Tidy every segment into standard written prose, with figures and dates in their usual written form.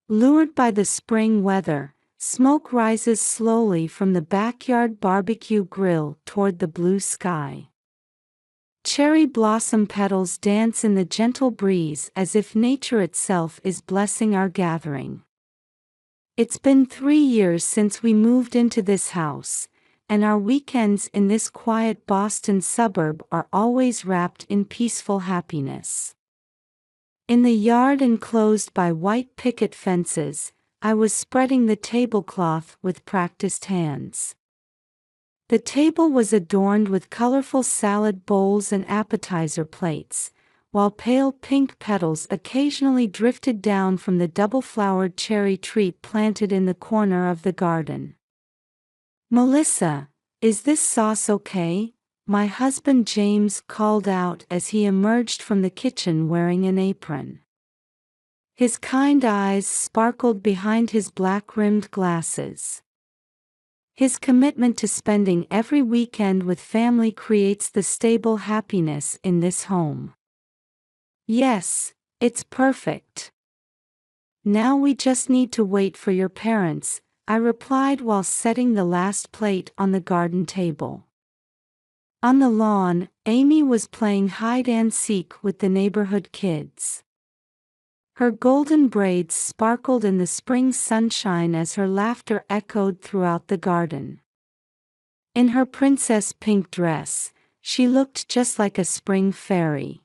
Lured by the spring weather, smoke rises slowly from the backyard barbecue grill toward the blue sky. Cherry blossom petals dance in the gentle breeze as if nature itself is blessing our gathering. It's been 3 years since we moved into this house, and our weekends in this quiet Boston suburb are always wrapped in peaceful happiness. In the yard enclosed by white picket fences, I was spreading the tablecloth with practiced hands. The table was adorned with colorful salad bowls and appetizer plates, while pale pink petals occasionally drifted down from the double-flowered cherry tree planted in the corner of the garden. "Melissa, is this sauce okay?" my husband James called out as he emerged from the kitchen wearing an apron. His kind eyes sparkled behind his black-rimmed glasses. His commitment to spending every weekend with family creates the stable happiness in this home. "Yes, it's perfect. Now we just need to wait for your parents," I replied while setting the last plate on the garden table. On the lawn, Amy was playing hide-and-seek with the neighborhood kids. Her golden braids sparkled in the spring sunshine as her laughter echoed throughout the garden. In her princess pink dress, she looked just like a spring fairy.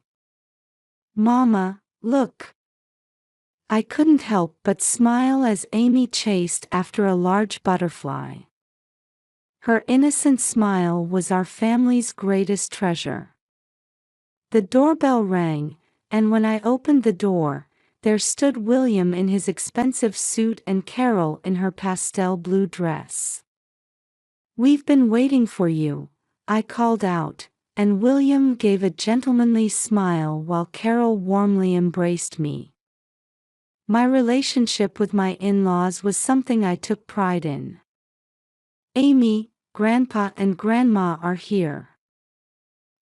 "Mama, look!" I couldn't help but smile as Amy chased after a large butterfly. Her innocent smile was our family's greatest treasure. The doorbell rang, and when I opened the door, there stood William in his expensive suit and Carol in her pastel blue dress. "We've been waiting for you," I called out, and William gave a gentlemanly smile while Carol warmly embraced me. My relationship with my in-laws was something I took pride in. "Amy, Grandpa and Grandma are here."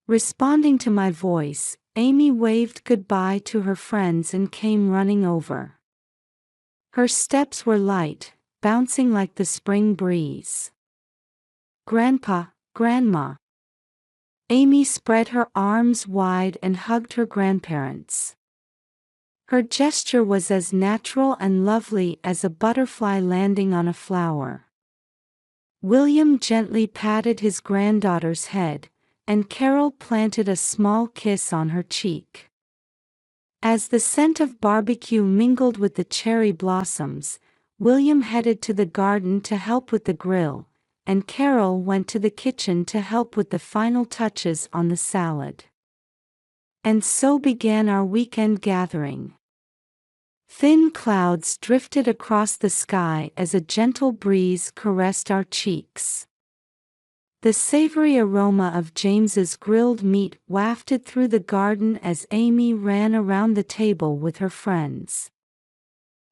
Responding to my voice, Amy waved goodbye to her friends and came running over. Her steps were light, bouncing like the spring breeze. "Grandpa, Grandma." Amy spread her arms wide and hugged her grandparents. Her gesture was as natural and lovely as a butterfly landing on a flower. William gently patted his granddaughter's head, and Carol planted a small kiss on her cheek. As the scent of barbecue mingled with the cherry blossoms, William headed to the garden to help with the grill, and Carol went to the kitchen to help with the final touches on the salad. And so began our weekend gathering. Thin clouds drifted across the sky as a gentle breeze caressed our cheeks. The savory aroma of James's grilled meat wafted through the garden as Amy ran around the table with her friends.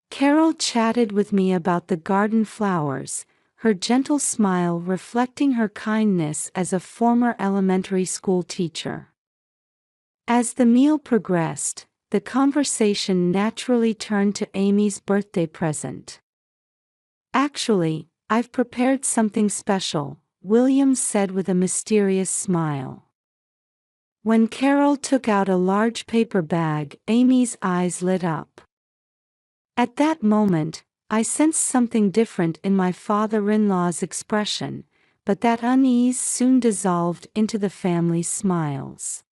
Carol chatted with me about the garden flowers, her gentle smile reflecting her kindness as a former elementary school teacher. As the meal progressed, the conversation naturally turned to Amy's birthday present. "Actually, I've prepared something special," William said with a mysterious smile. When Carol took out a large paper bag, Amy's eyes lit up. At that moment, I sensed something different in my father-in-law's expression, but that unease soon dissolved into the family's smiles.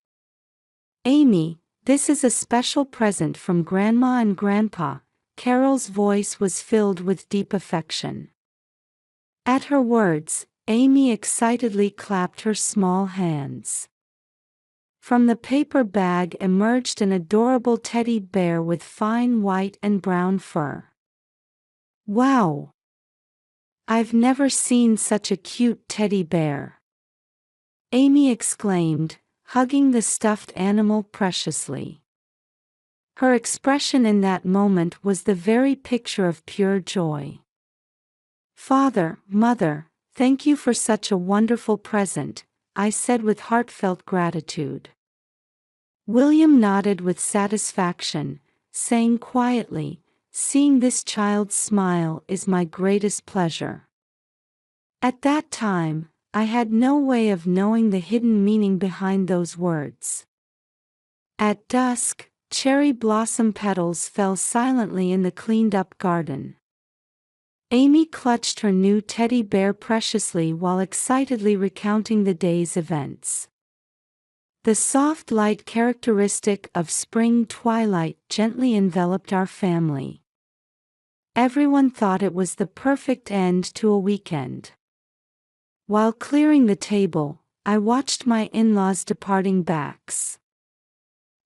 "Amy, this is a special present from Grandma and Grandpa." Carol's voice was filled with deep affection. At her words, Amy excitedly clapped her small hands. From the paper bag emerged an adorable teddy bear with fine white and brown fur. "Wow! I've never seen such a cute teddy bear," Amy exclaimed, hugging the stuffed animal preciously. Her expression in that moment was the very picture of pure joy. "Father, Mother, thank you for such a wonderful present," I said with heartfelt gratitude. William nodded with satisfaction, saying quietly, seeing this child's smile is my greatest pleasure." At that time, I had no way of knowing the hidden meaning behind those words. At dusk, cherry blossom petals fell silently in the cleaned-up garden. Amy clutched her new teddy bear preciously while excitedly recounting the day's events. The soft light characteristic of spring twilight gently enveloped our family. Everyone thought it was the perfect end to a weekend. While clearing the table, I watched my in-laws departing backs.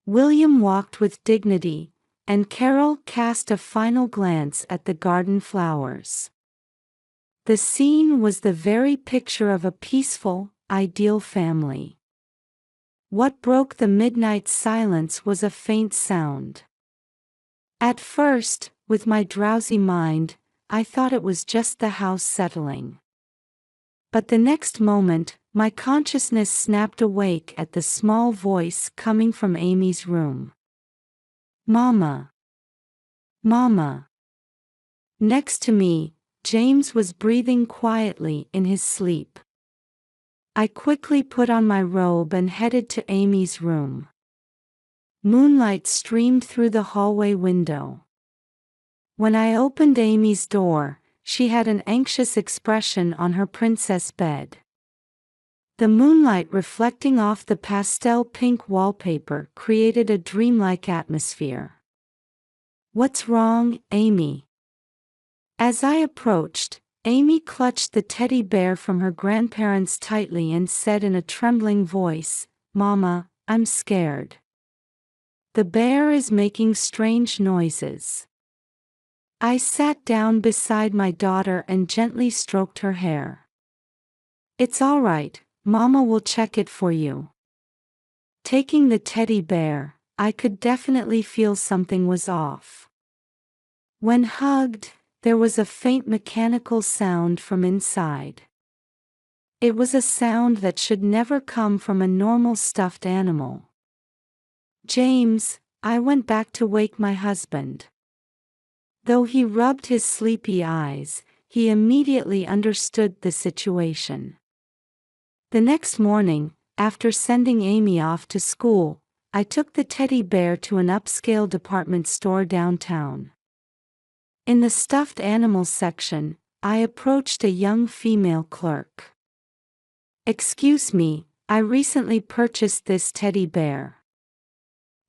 William walked with dignity, and Carol cast a final glance at the garden flowers. The scene was the very picture of a peaceful, ideal family. What broke the midnight silence was a faint sound. At first, with my drowsy mind, I thought it was just the house settling. But the next moment, my consciousness snapped awake at the small voice coming from Amy's room. "Mama! Mama!" Next to me, James was breathing quietly in his sleep. I quickly put on my robe and headed to Amy's room. Moonlight streamed through the hallway window. When I opened Amy's door, she had an anxious expression on her princess bed. The moonlight reflecting off the pastel pink wallpaper created a dreamlike atmosphere. "What's wrong, Amy?" As I approached, Amy clutched the teddy bear from her grandparents tightly and said in a trembling voice, "Mama, I'm scared. The bear is making strange noises." I sat down beside my daughter and gently stroked her hair. "It's all right, Mama will check it for you." Taking the teddy bear, I could definitely feel something was off. When hugged, there was a faint mechanical sound from inside. It was a sound that should never come from a normal stuffed animal. "James," I went back to wake my husband. Though he rubbed his sleepy eyes, he immediately understood the situation. The next morning, after sending Amy off to school, I took the teddy bear to an upscale department store downtown. In the stuffed animals section, I approached a young female clerk. "Excuse me, I recently purchased this teddy bear."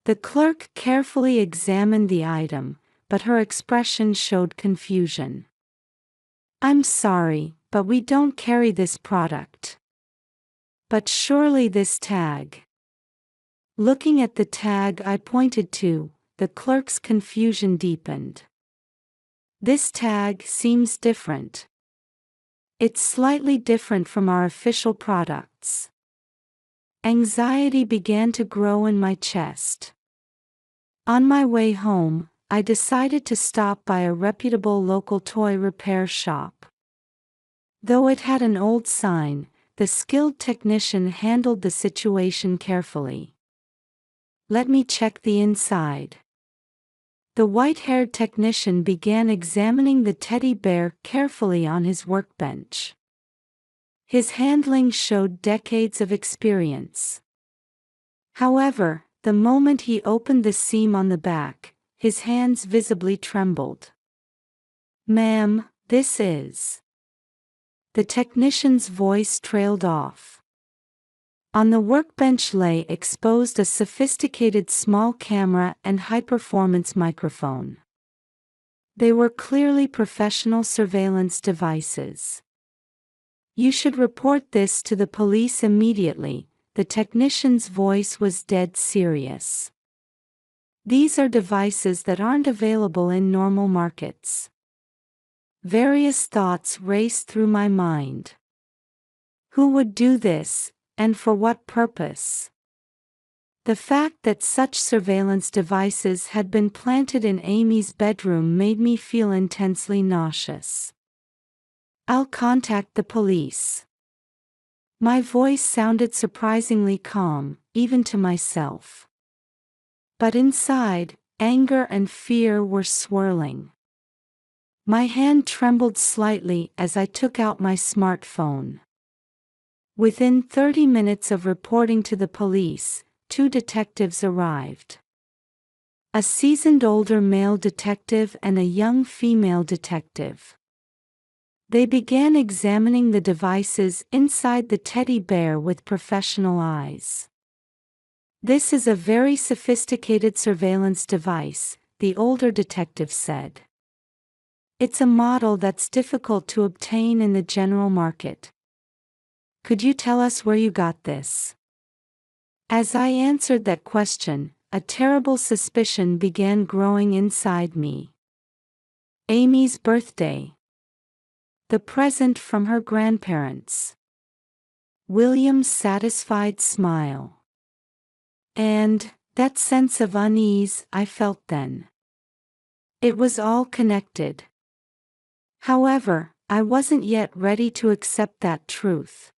The clerk carefully examined the item, but her expression showed confusion. "I'm sorry, but we don't carry this product." "But surely this tag." Looking at the tag I pointed to, the clerk's confusion deepened. "This tag seems different. It's slightly different from our official products." Anxiety began to grow in my chest. On my way home, I decided to stop by a reputable local toy repair shop. Though it had an old sign, the skilled technician handled the situation carefully. "Let me check the inside." The white-haired technician began examining the teddy bear carefully on his workbench. His handling showed decades of experience. However, the moment he opened the seam on the back, his hands visibly trembled. "Ma'am, this is..." The technician's voice trailed off. On the workbench lay exposed a sophisticated small camera and high-performance microphone. They were clearly professional surveillance devices. "You should report this to the police immediately," the technician's voice was dead serious. "These are devices that aren't available in normal markets." Various thoughts raced through my mind. Who would do this, and for what purpose? The fact that such surveillance devices had been planted in Amy's bedroom made me feel intensely nauseous. "I'll contact the police." My voice sounded surprisingly calm, even to myself. But inside, anger and fear were swirling. My hand trembled slightly as I took out my smartphone. Within 30 minutes of reporting to the police, 2 detectives arrived. A seasoned older male detective and a young female detective. They began examining the devices inside the teddy bear with professional eyes. "This is a very sophisticated surveillance device," the older detective said. "It's a model that's difficult to obtain in the general market. Could you tell us where you got this?" As I answered that question, a terrible suspicion began growing inside me. Amy's birthday. The present from her grandparents. William's satisfied smile. And that sense of unease I felt then. It was all connected. However, I wasn't yet ready to accept that truth.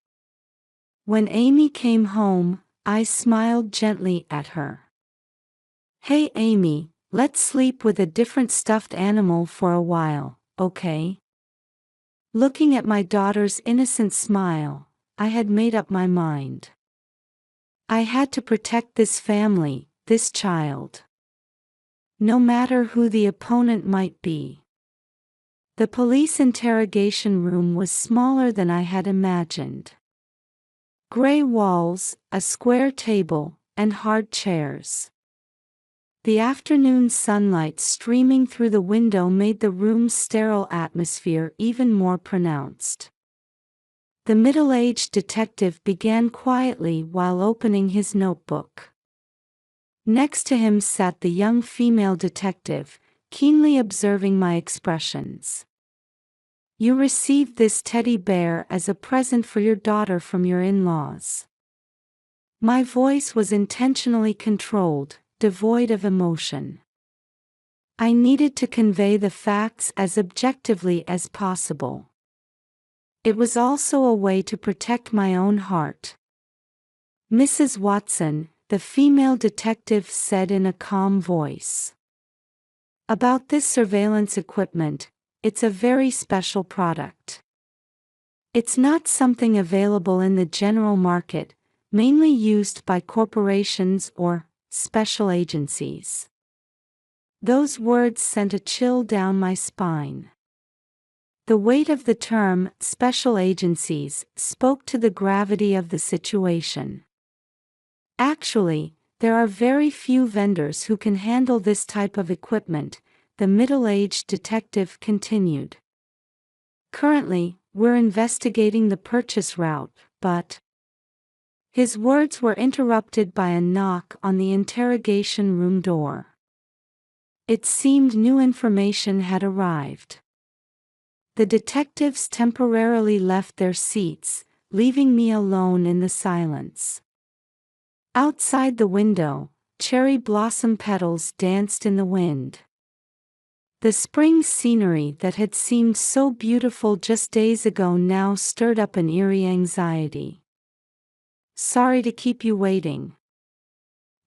When Amy came home, I smiled gently at her. "Hey Amy, let's sleep with a different stuffed animal for a while, okay?" Looking at my daughter's innocent smile, I had made up my mind. I had to protect this family, this child. No matter who the opponent might be. The police interrogation room was smaller than I had imagined. Gray walls, a square table, and hard chairs. The afternoon sunlight streaming through the window made the room's sterile atmosphere even more pronounced. The middle-aged detective began quietly while opening his notebook. Next to him sat the young female detective, keenly observing my expressions. "You received this teddy bear as a present for your daughter from your in-laws." My voice was intentionally controlled, devoid of emotion. I needed to convey the facts as objectively as possible. It was also a way to protect my own heart. "Mrs. Watson," the female detective said in a calm voice. "About this surveillance equipment, it's a very special product. It's not something available in the general market, mainly used by corporations or special agencies." Those words sent a chill down my spine. The weight of the term "special agencies" spoke to the gravity of the situation. "Actually, there are very few vendors who can handle this type of equipment," the middle-aged detective continued. "Currently, we're investigating the purchase route, but—" His words were interrupted by a knock on the interrogation room door. It seemed new information had arrived. The detectives temporarily left their seats, leaving me alone in the silence. Outside the window, cherry blossom petals danced in the wind. The spring scenery that had seemed so beautiful just days ago now stirred up an eerie anxiety. "Sorry to keep you waiting."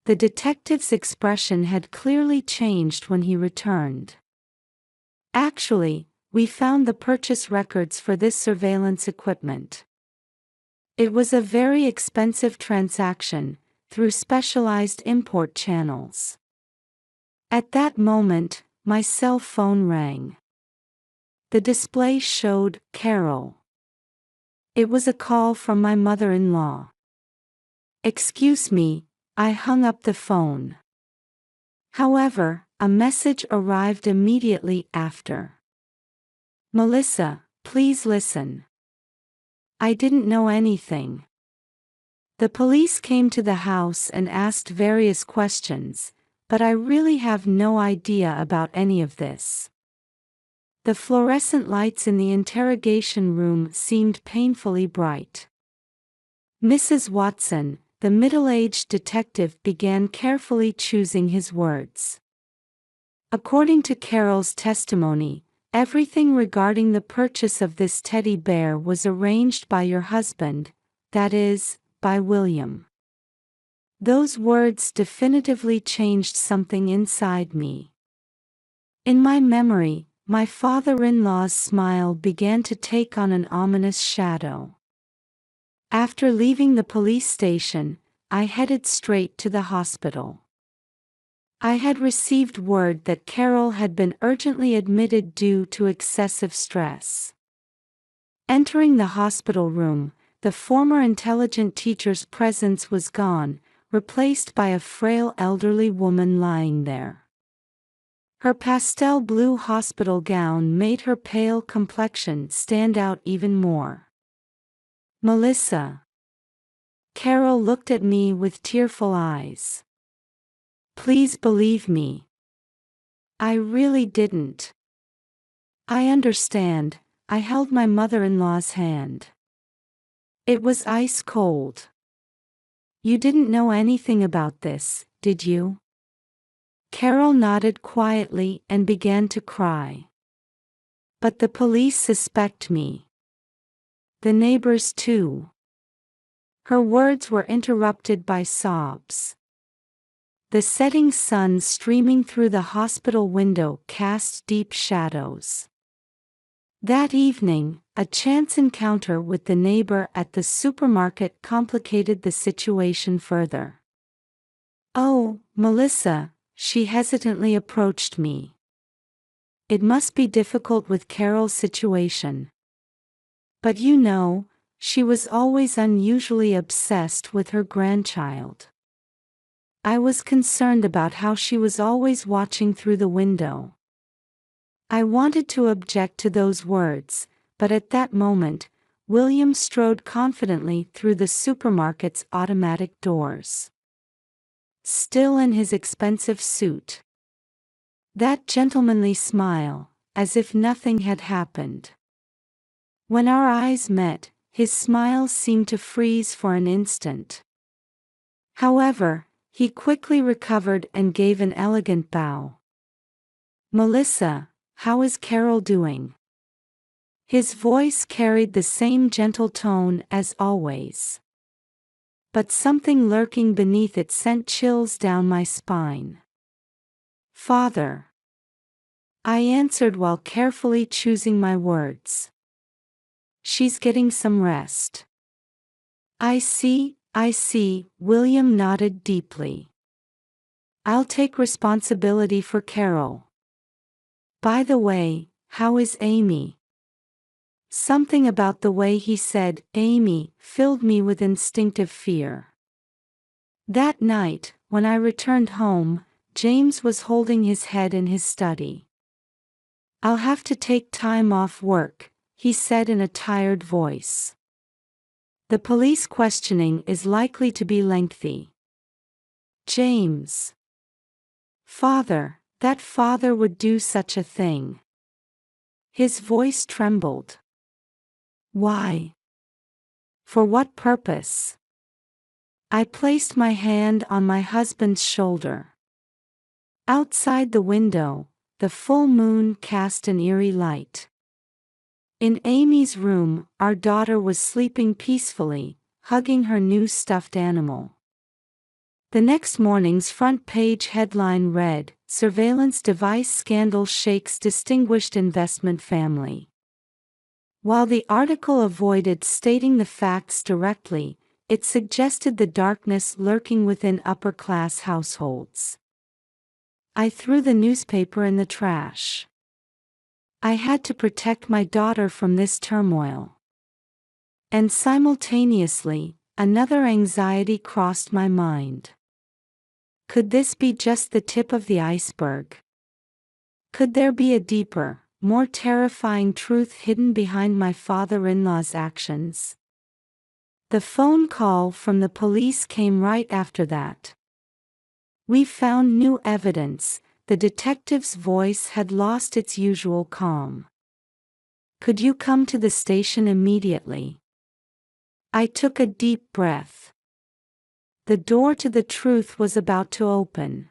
The detective's expression had clearly changed when he returned. "Actually, we found the purchase records for this surveillance equipment. It was a very expensive transaction, through specialized import channels." At that moment, my cell phone rang. The display showed Carol. It was a call from my mother-in-law. "Excuse me," I hung up the phone. However, a message arrived immediately after. "Melissa, please listen. I didn't know anything. The police came to the house and asked various questions, but I really have no idea about any of this." The fluorescent lights in the interrogation room seemed painfully bright. "Mrs. Watson," the middle-aged detective began carefully choosing his words. "According to Carol's testimony, everything regarding the purchase of this teddy bear was arranged by your husband, that is, by William. Those words definitively changed something inside me. In my memory, my father-in-law's smile began to take on an ominous shadow. After leaving the police station, I headed straight to the hospital. I had received word that Carol had been urgently admitted due to excessive stress. Entering the hospital room, the former intelligent teacher's presence was gone, replaced by a frail elderly woman lying there. Her pastel blue hospital gown made her pale complexion stand out even more. "Melissa." Carol looked at me with tearful eyes. "Please believe me. I really didn't." "I understand." I held my mother-in-law's hand. It was ice cold. "You didn't know anything about this, did you?" Carol nodded quietly and began to cry. "But the police suspect me. The neighbors too." Her words were interrupted by sobs. The setting sun streaming through the hospital window cast deep shadows. That evening, a chance encounter with the neighbor at the supermarket complicated the situation further. "Oh, Melissa," she hesitantly approached me. "It must be difficult with Carol's situation. But you know, she was always unusually obsessed with her grandchild." I was concerned about how she was always watching through the window. I wanted to object to those words, but at that moment, William strode confidently through the supermarket's automatic doors. Still in his expensive suit. That gentlemanly smile, as if nothing had happened. When our eyes met, his smile seemed to freeze for an instant. However, he quickly recovered and gave an elegant bow. "Melissa, how is Carol doing?" His voice carried the same gentle tone as always. But something lurking beneath it sent chills down my spine. "Father," I answered while carefully choosing my words. "She's getting some rest." I see," William nodded deeply. "I'll take responsibility for Carol. By the way, how is Amy?" Something about the way he said "Amy" filled me with instinctive fear. That night, when I returned home, James was holding his head in his study. "I'll have to take time off work," he said in a tired voice. "The police questioning is likely to be lengthy." "James." "Father, that father would do such a thing." His voice trembled. "Why? For what purpose?" I placed my hand on my husband's shoulder. Outside the window, the full moon cast an eerie light. In Amy's room, our daughter was sleeping peacefully, hugging her new stuffed animal. The next morning's front page headline read, "Surveillance Device Scandal Shakes Distinguished Investment Family." While the article avoided stating the facts directly, it suggested the darkness lurking within upper-class households. I threw the newspaper in the trash. I had to protect my daughter from this turmoil. And simultaneously, another anxiety crossed my mind. Could this be just the tip of the iceberg? Could there be a deeper, more terrifying truth hidden behind my father-in-law's actions? The phone call from the police came right after that. "We found new evidence." The detective's voice had lost its usual calm. "Could you come to the station immediately?" I took a deep breath. The door to the truth was about to open.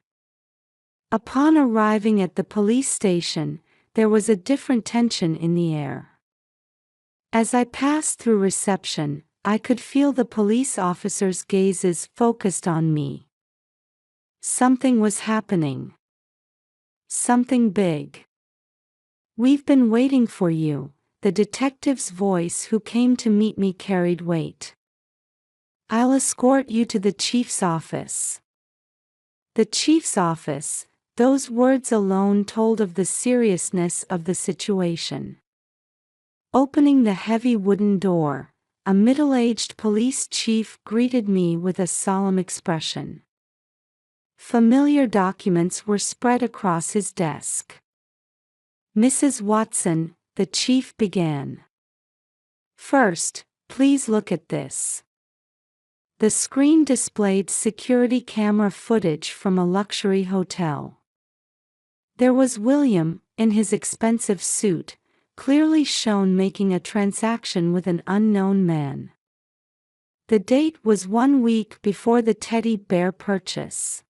Upon arriving at the police station, there was a different tension in the air. As I passed through reception, I could feel the police officers' gazes focused on me. Something was happening. Something big. "We've been waiting for you," the detective's voice who came to meet me carried weight. "I'll escort you to the chief's office." The chief's office, those words alone told of the seriousness of the situation. Opening the heavy wooden door, a middle-aged police chief greeted me with a solemn expression. Familiar documents were spread across his desk. "Mrs. Watson," the chief began. "First, please look at this." The screen displayed security camera footage from a luxury hotel. There was William, in his expensive suit, clearly shown making a transaction with an unknown man. The date was 1 week before the teddy bear purchase.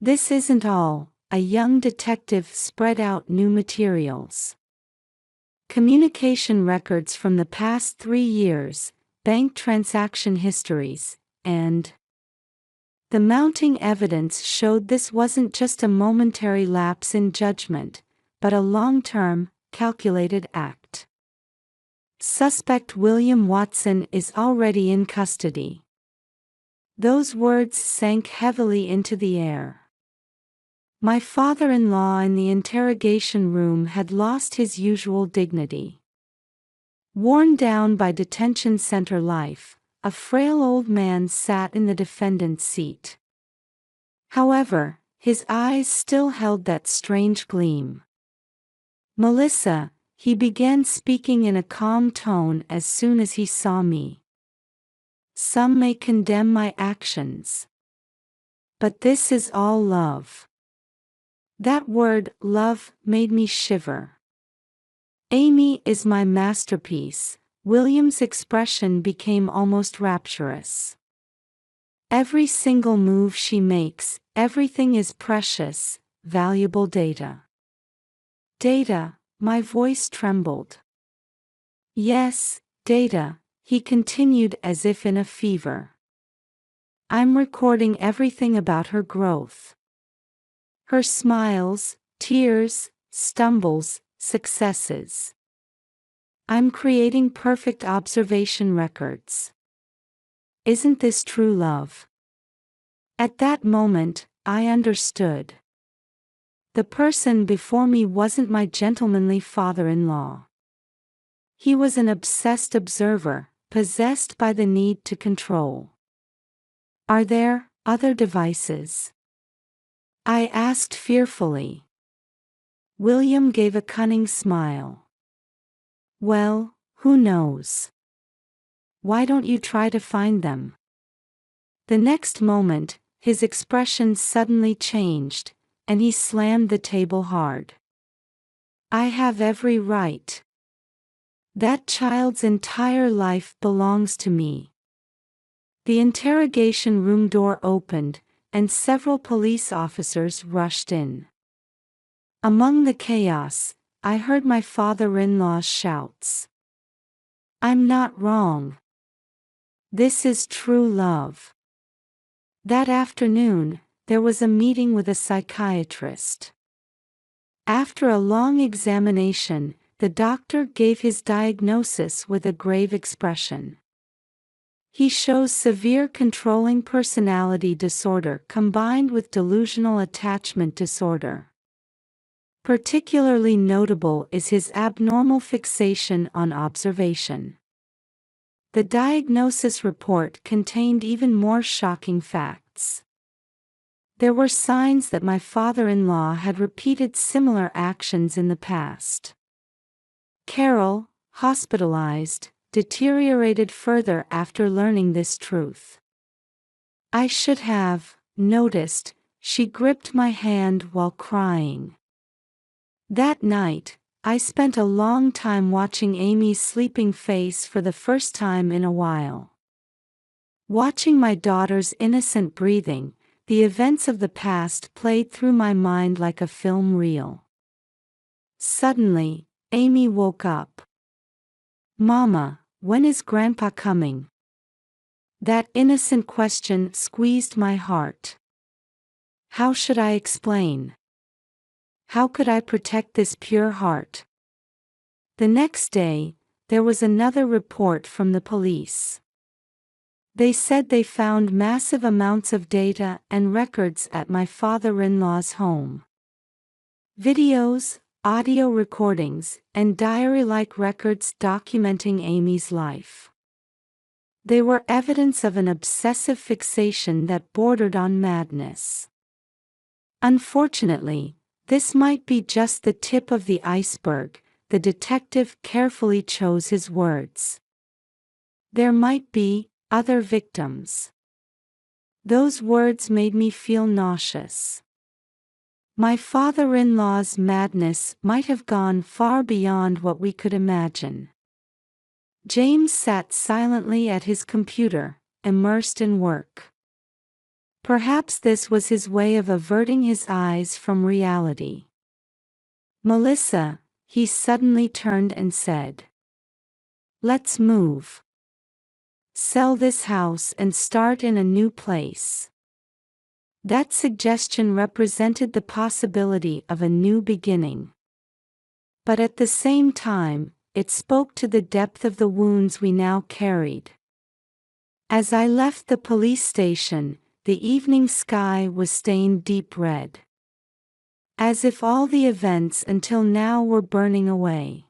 "This isn't all," a young detective spread out new materials. Communication records from the past 3 years, bank transaction histories, and the mounting evidence showed this wasn't just a momentary lapse in judgment, but a long-term, calculated act. "Suspect William Watson is already in custody." Those words sank heavily into the air. My father-in-law in the interrogation room had lost his usual dignity. Worn down by detention center life, a frail old man sat in the defendant's seat. However, his eyes still held that strange gleam. "Melissa," he began speaking in a calm tone as soon as he saw me. "Some may condemn my actions. But this is all love." That word, love, made me shiver. "Amy is my masterpiece." William's expression became almost rapturous. "Every single move she makes, everything is precious, valuable data." "Data," my voice trembled. "Yes, data," he continued as if in a fever. "I'm recording everything about her growth. Her smiles, tears, stumbles, successes. I'm creating perfect observation records. Isn't this true love?" At that moment, I understood. The person before me wasn't my gentlemanly father-in-law. He was an obsessed observer, possessed by the need to control. "Are there other devices?" I asked fearfully. William gave a cunning smile. "Well, who knows? Why don't you try to find them?" The next moment, his expression suddenly changed, and he slammed the table hard. "I have every right. That child's entire life belongs to me." The interrogation room door opened, and several police officers rushed in. Among the chaos, I heard my father-in-law's shouts. "I'm not wrong. This is true love." That afternoon, there was a meeting with a psychiatrist. After a long examination, the doctor gave his diagnosis with a grave expression. "He shows severe controlling personality disorder combined with delusional attachment disorder. Particularly notable is his abnormal fixation on observation." The diagnosis report contained even more shocking facts. There were signs that my father-in-law had repeated similar actions in the past. Carol, hospitalized, deteriorated further after learning this truth. I should have noticed. She gripped my hand while crying. That night, I spent a long time watching Amy's sleeping face for the first time in a while. Watching my daughter's innocent breathing, the events of the past played through my mind like a film reel. Suddenly, Amy woke up. "Mama, when is Grandpa coming? That innocent question squeezed my heart. How should I explain? How could I protect this pure heart? The next day, there was another report from the police. They said they found massive amounts of data and records at my father-in-law's home. Videos, audio recordings, and diary-like records documenting Amy's life. They were evidence of an obsessive fixation that bordered on madness. Unfortunately, this might be just the tip of the iceberg. The detective carefully chose his words. There might be other victims. Those words made me feel nauseous. My father-in-law's madness might have gone far beyond what we could imagine. James sat silently at his computer, immersed in work. Perhaps this was his way of averting his eyes from reality. "Melissa," he suddenly turned and said. "Let's move. Sell this house and start in a new place." That suggestion represented the possibility of a new beginning. But at the same time, it spoke to the depth of the wounds we now carried. As I left the police station, the evening sky was stained deep red. As if all the events until now were burning away.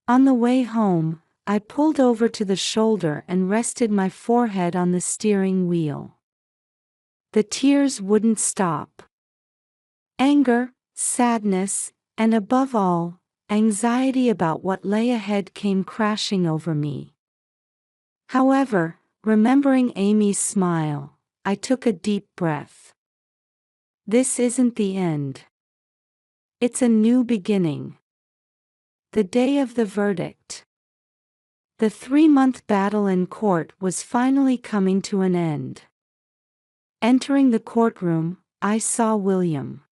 On the way home, I pulled over to the shoulder and rested my forehead on the steering wheel. The tears wouldn't stop. Anger, sadness, and above all, anxiety about what lay ahead came crashing over me. However, remembering Amy's smile, I took a deep breath. This isn't the end. It's a new beginning. The day of the verdict. The 3-month battle in court was finally coming to an end. Entering the courtroom, I saw William.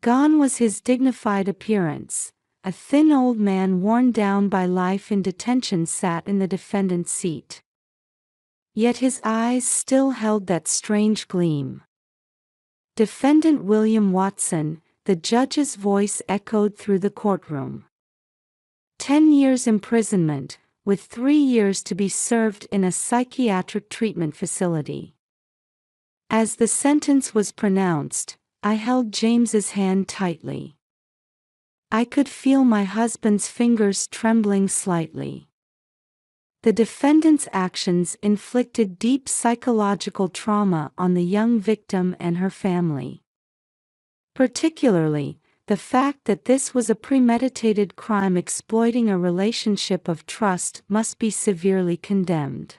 Gone was his dignified appearance. A thin old man worn down by life in detention sat in the defendant's seat. Yet his eyes still held that strange gleam. "Defendant William Watson," the judge's voice echoed through the courtroom. 10 years imprisonment, with 3 years to be served in a psychiatric treatment facility. As the sentence was pronounced, I held James's hand tightly. I could feel my husband's fingers trembling slightly. The defendant's actions inflicted deep psychological trauma on the young victim and her family. Particularly, the fact that this was a premeditated crime exploiting a relationship of trust must be severely condemned.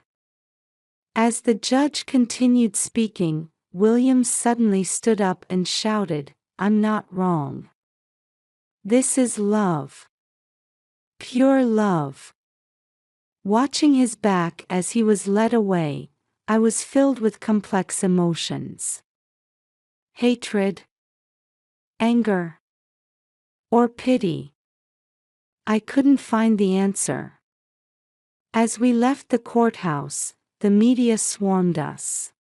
As the judge continued speaking, William suddenly stood up and shouted, "I'm not wrong. This is love. Pure love." Watching his back as he was led away, I was filled with complex emotions. Hatred, anger, or pity? I couldn't find the answer. As we left the courthouse, the media swarmed us.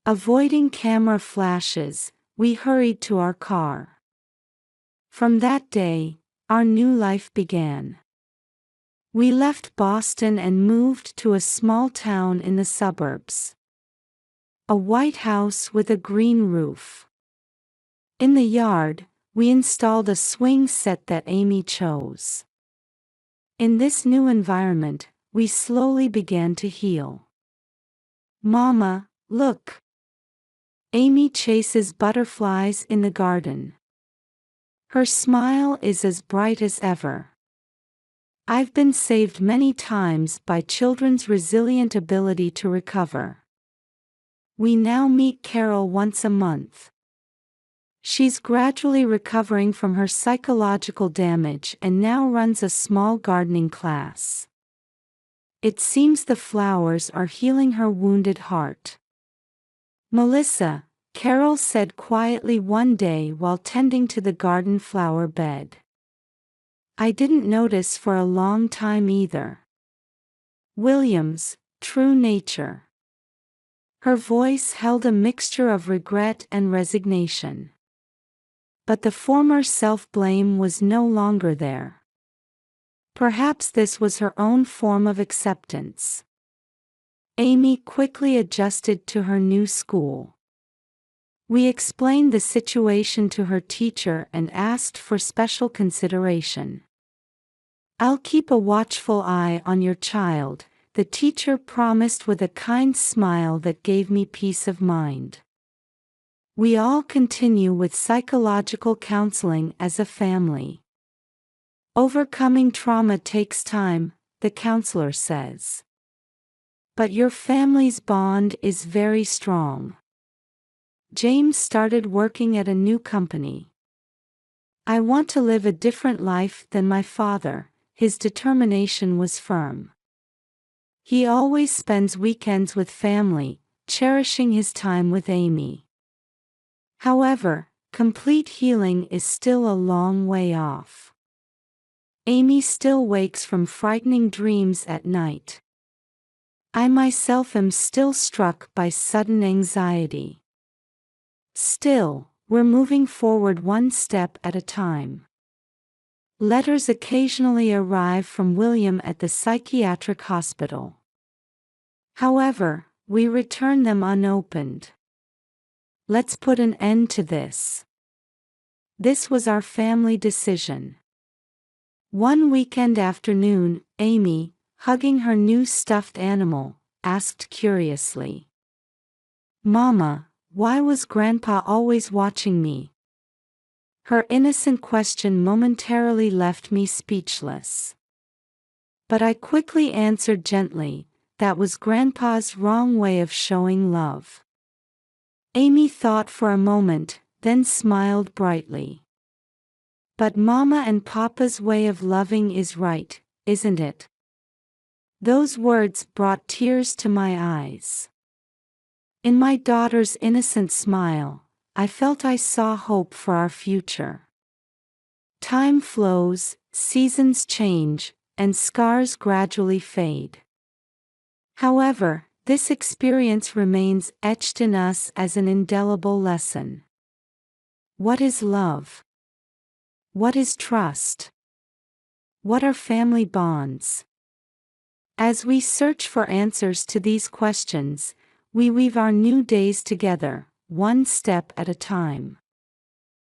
Avoiding camera flashes, we hurried to our car. From that day, our new life began. We left Boston and moved to a small town in the suburbs. A white house with a green roof. In the yard, we installed a swing set that Amy chose. In this new environment, we slowly began to heal. "Mama, look." Amy chases butterflies in the garden. Her smile is as bright as ever. I've been saved many times by children's resilient ability to recover. We now meet Carol once a month. She's gradually recovering from her psychological damage and now runs a small gardening class. It seems the flowers are healing her wounded heart. "Melissa," Carol said quietly one day while tending to the garden flower bed. I didn't notice for a long time either. William's true nature. Her voice held a mixture of regret and resignation. But the former self-blame was no longer there. Perhaps this was her own form of acceptance. Amy quickly adjusted to her new school. We explained the situation to her teacher and asked for special consideration. "I'll keep a watchful eye on your child," the teacher promised with a kind smile that gave me peace of mind. We all continue with psychological counseling as a family. Overcoming trauma takes time, the counselor says. But your family's bond is very strong. James started working at a new company. "I want to live a different life than my father," his determination was firm. He always spends weekends with family, cherishing his time with Amy. However, complete healing is still a long way off. Amy still wakes from frightening dreams at night. I myself am still struck by sudden anxiety. Still, we're moving forward one step at a time. Letters occasionally arrive from William at the psychiatric hospital. However, we return them unopened. Let's put an end to this. This was our family decision. One weekend afternoon, Amy, hugging her new stuffed animal, asked curiously, "Mama, why was Grandpa always watching me?" Her innocent question momentarily left me speechless. But I quickly answered gently, that was Grandpa's wrong way of showing love. Amy thought for a moment, then smiled brightly. "But Mama and Papa's way of loving is right, isn't it?" Those words brought tears to my eyes. In my daughter's innocent smile, I felt I saw hope for our future. Time flows, seasons change, and scars gradually fade. However, this experience remains etched in us as an indelible lesson. What is love? What is trust? What are family bonds? As we search for answers to these questions, we weave our new days together, one step at a time.